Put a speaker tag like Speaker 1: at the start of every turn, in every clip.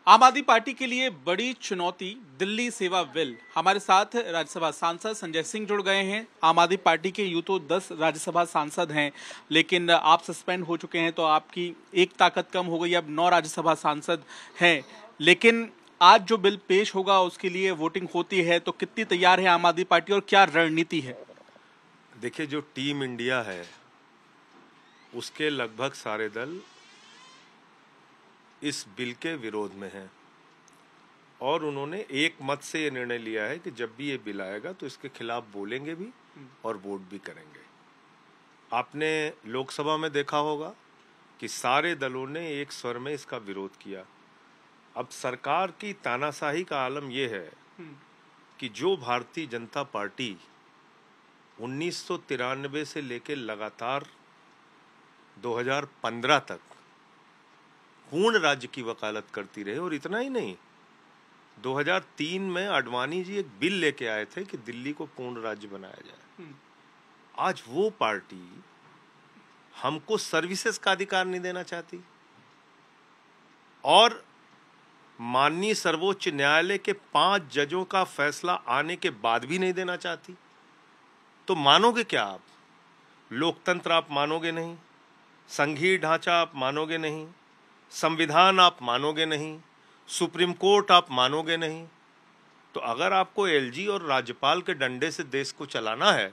Speaker 1: आम आदमी पार्टी के लिए बड़ी चुनौती दिल्ली सेवा बिल। हमारे साथ राज्यसभा सांसद संजय सिंह जुड़ गए हैं। आम आदमी पार्टी के यूं तो 10 राज्यसभा सांसद हैं, लेकिन आप सस्पेंड हो चुके हैं तो आपकी एक ताकत कम हो गई। अब 9 राज्यसभा सांसद हैं, लेकिन आज जो बिल पेश होगा उसके लिए वोटिंग होती है, तो कितनी तैयार है आम आदमी पार्टी और क्या रणनीति है?
Speaker 2: देखिए, जो टीम इंडिया है उसके लगभग सारे दल इस बिल के विरोध में हैं और उन्होंने एक मत से ये निर्णय लिया है कि जब भी ये बिल आएगा तो इसके खिलाफ बोलेंगे भी और वोट भी करेंगे। आपने लोकसभा में देखा होगा कि सारे दलों ने एक स्वर में इसका विरोध किया। अब सरकार की तानाशाही का आलम यह है कि जो भारतीय जनता पार्टी 1993 से लेकर लगातार 2015 तक पूर्ण राज्य की वकालत करती रही, और इतना ही नहीं, 2003 में आडवाणी जी एक बिल लेके आए थे कि दिल्ली को पूर्ण राज्य बनाया जाए। आज वो पार्टी हमको सर्विसेज का अधिकार नहीं देना चाहती और माननीय सर्वोच्च न्यायालय के 5 जजों का फैसला आने के बाद भी नहीं देना चाहती। तो मानोगे क्या आप? लोकतंत्र आप मानोगे नहीं, संघीय ढांचा आप मानोगे नहीं, संविधान आप मानोगे नहीं, सुप्रीम कोर्ट आप मानोगे नहीं। तो अगर आपको एलजी और राज्यपाल के डंडे से देश को चलाना है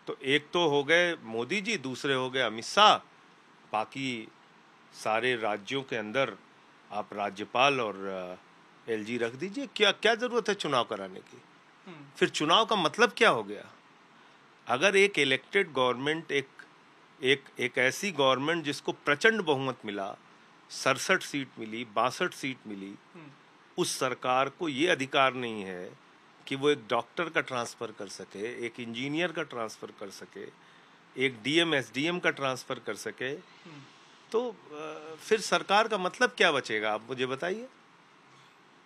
Speaker 2: तो एक तो हो गए मोदी जी, दूसरे हो गए अमित शाह, बाकी सारे राज्यों के अंदर आप राज्यपाल और एलजी रख दीजिए। क्या क्या जरूरत है चुनाव कराने की? फिर चुनाव का मतलब क्या हो गया? अगर एक इलेक्टेड गवर्नमेंट, एक ऐसी गवर्नमेंट जिसको प्रचंड बहुमत मिला, 67 सीट मिली, 62 सीट मिली, उस सरकार को ये अधिकार नहीं है कि वो एक डॉक्टर का ट्रांसफर कर सके, एक इंजीनियर का ट्रांसफर कर सके, एक डीएम एसडीएम का ट्रांसफर कर सके, तो फिर सरकार का मतलब क्या बचेगा? आप मुझे बताइए।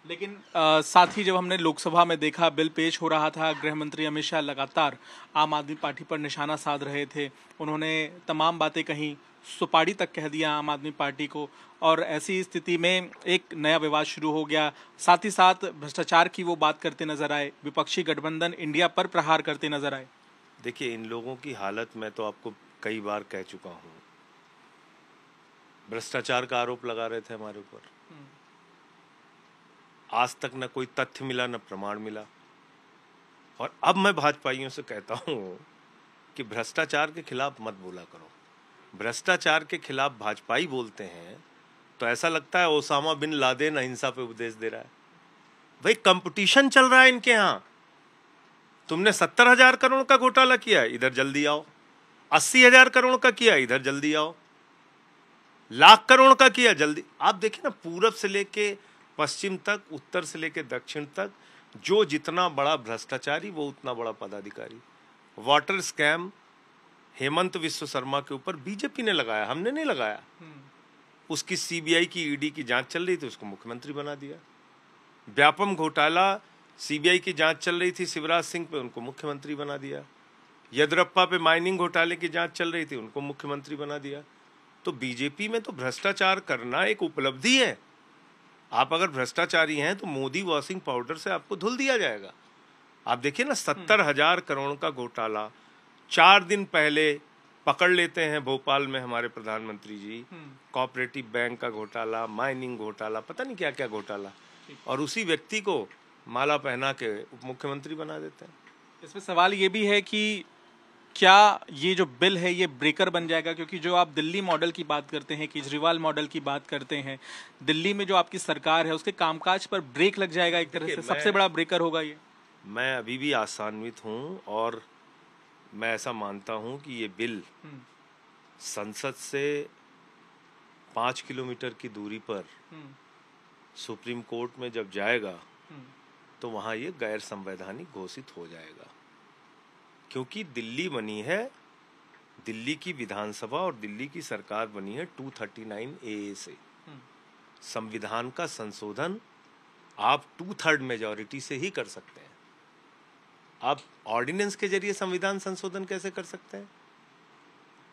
Speaker 1: लेकिन साथ ही जब हमने लोकसभा में देखा बिल पेश हो रहा था, गृह मंत्री अमित शाह लगातार आम आदमी पार्टी पर निशाना साध रहे थे। उन्होंने तमाम बातें कहीं, सुपाड़ी तक कह दिया आम आदमी पार्टी को, और ऐसी स्थिति में एक नया विवाद शुरू हो गया। साथ ही साथ भ्रष्टाचार की वो बात करते नजर आए, विपक्षी गठबंधन इंडिया पर प्रहार करते नजर आए।
Speaker 2: देखिए, इन लोगों की हालत मैं तो आपको कई बार कह चुका हूँ। भ्रष्टाचार का आरोप लगा रहे थे हमारे ऊपर, आज तक न कोई तथ्य मिला न प्रमाण मिला। और अब मैं भाजपाइयों से कहता हूं कि भ्रष्टाचार के खिलाफ मत बोला करो। भ्रष्टाचार के खिलाफ भाजपाई बोलते हैं तो ऐसा लगता है ओसामा बिन लादेन अहिंसा पे उपदेश दे रहा है। भाई, कंपटीशन चल रहा है इनके यहाँ। तुमने 70,000 करोड़ का घोटाला किया, इधर जल्दी आओ। 80,000 करोड़ का किया, इधर जल्दी आओ। लाख करोड़ का किया, जल्दी। आप देखिए ना, पूरब से लेके पश्चिम तक, उत्तर से लेकर दक्षिण तक, जो जितना बड़ा भ्रष्टाचारी वो उतना बड़ा पदाधिकारी। वाटर स्कैम हेमंत विश्व शर्मा के ऊपर बीजेपी ने लगाया, हमने नहीं लगाया। उसकी सीबीआई की ईडी की जांच चल रही थी, उसको मुख्यमंत्री बना दिया। व्यापम घोटाला, सीबीआई की जांच चल रही थी शिवराज सिंह पे, उनको मुख्यमंत्री बना दिया। येदियुरप्पा पे माइनिंग घोटाले की जांच चल रही थी, उनको मुख्यमंत्री बना दिया। तो बीजेपी में तो भ्रष्टाचार करना एक उपलब्धि है। आप अगर भ्रष्टाचारी हैं तो मोदी वॉशिंग पाउडर से आपको धुल दिया जाएगा। आप देखिए ना, 70,000 करोड़ का घोटाला 4 दिन पहले पकड़ लेते हैं भोपाल में हमारे प्रधानमंत्री जी। कोऑपरेटिव बैंक का घोटाला, माइनिंग घोटाला, पता नहीं क्या क्या घोटाला, और उसी व्यक्ति को माला पहना के उप मुख्यमंत्री बना देते हैं।
Speaker 1: इसमें सवाल ये भी है कि क्या ये जो बिल है ये ब्रेकर बन जाएगा? क्योंकि जो आप दिल्ली मॉडल की बात करते हैं, केजरीवाल मॉडल की बात करते हैं, दिल्ली में जो आपकी सरकार है उसके कामकाज पर ब्रेक लग जाएगा एक तरह से। सबसे बड़ा ब्रेकर होगा ये।
Speaker 2: मैं अभी भी आशान्वित हूँ और मैं ऐसा मानता हूँ कि ये बिल संसद से 5 किलोमीटर की दूरी पर सुप्रीम कोर्ट में जब जाएगा तो वहाँ ये गैर संवैधानिक घोषित हो जाएगा। क्योंकि दिल्ली बनी है, दिल्ली की विधानसभा और दिल्ली की सरकार बनी है 239A से। संविधान का संशोधन आप 2/3 मेजॉरिटी से ही कर सकते हैं। आप ऑर्डिनेंस के जरिए संविधान संशोधन कैसे कर सकते हैं?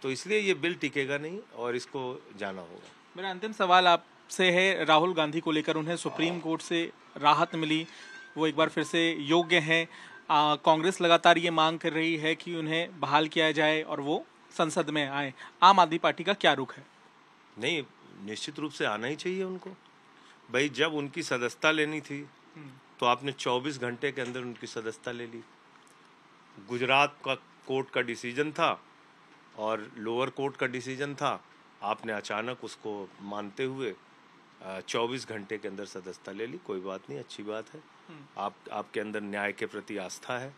Speaker 2: तो इसलिए ये बिल टिकेगा नहीं और इसको जाना होगा।
Speaker 1: मेरा अंतिम सवाल आप से है राहुल गांधी को लेकर। उन्हें सुप्रीम कोर्ट से राहत मिली, वो एक बार फिर से योग्य हैं। कांग्रेस लगातार ये मांग कर रही है कि उन्हें बहाल किया जाए और वो संसद में आए। आम आदमी पार्टी का क्या रुख है?
Speaker 2: नहीं, निश्चित रूप से आना ही चाहिए उनको। भाई, जब उनकी सदस्यता लेनी थी तो आपने 24 घंटे के अंदर उनकी सदस्यता ले ली। गुजरात का कोर्ट का डिसीजन था और लोअर कोर्ट का डिसीजन था, आपने अचानक उसको मानते हुए 24 घंटे के अंदर सदस्यता ले ली। कोई बात नहीं, अच्छी बात है। आपके अंदर न्याय के प्रति आस्था है।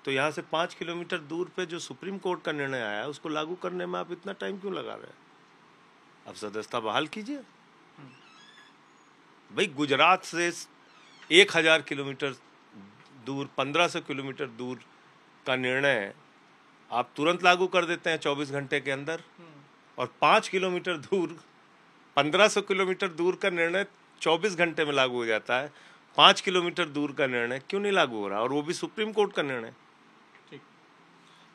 Speaker 2: तो यहाँ से 5 किलोमीटर दूर पे जो सुप्रीम कोर्ट का निर्णय आया है उसको लागू करने में आप इतना टाइम क्यों लगा रहे हैं? अब सदस्यता बहाल कीजिए। भाई, गुजरात से 1000 किलोमीटर दूर, 1500 किलोमीटर दूर का निर्णय आप तुरंत लागू कर देते हैं 24 घंटे के अंदर, और 5 किलोमीटर दूर, 1500 किलोमीटर दूर का निर्णय 24 घंटे में लागू हो जाता है। 5 किलोमीटर दूर का निर्णय क्यों नहीं लागू हो रहा, और वो भी सुप्रीम कोर्ट का निर्णय?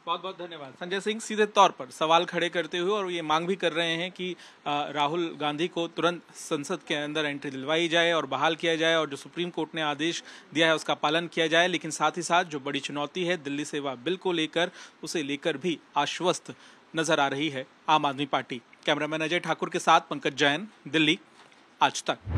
Speaker 1: बहुत बहुत धन्यवाद। संजय सिंह सीधे तौर पर सवाल खड़े करते हुए और ये मांग भी कर रहे हैं कि राहुल गांधी को तुरंत संसद के अंदर एंट्री दिलवाई जाए और बहाल किया जाए, और जो सुप्रीम कोर्ट ने आदेश दिया है उसका पालन किया जाए। लेकिन साथ ही साथ जो बड़ी चुनौती है दिल्ली सेवा बिल को लेकर, उसे लेकर भी आश्वस्त नजर आ रही है आम आदमी पार्टी। कैमरामैन अजय ठाकुर के साथ पंकज जैन, दिल्ली, आज तक।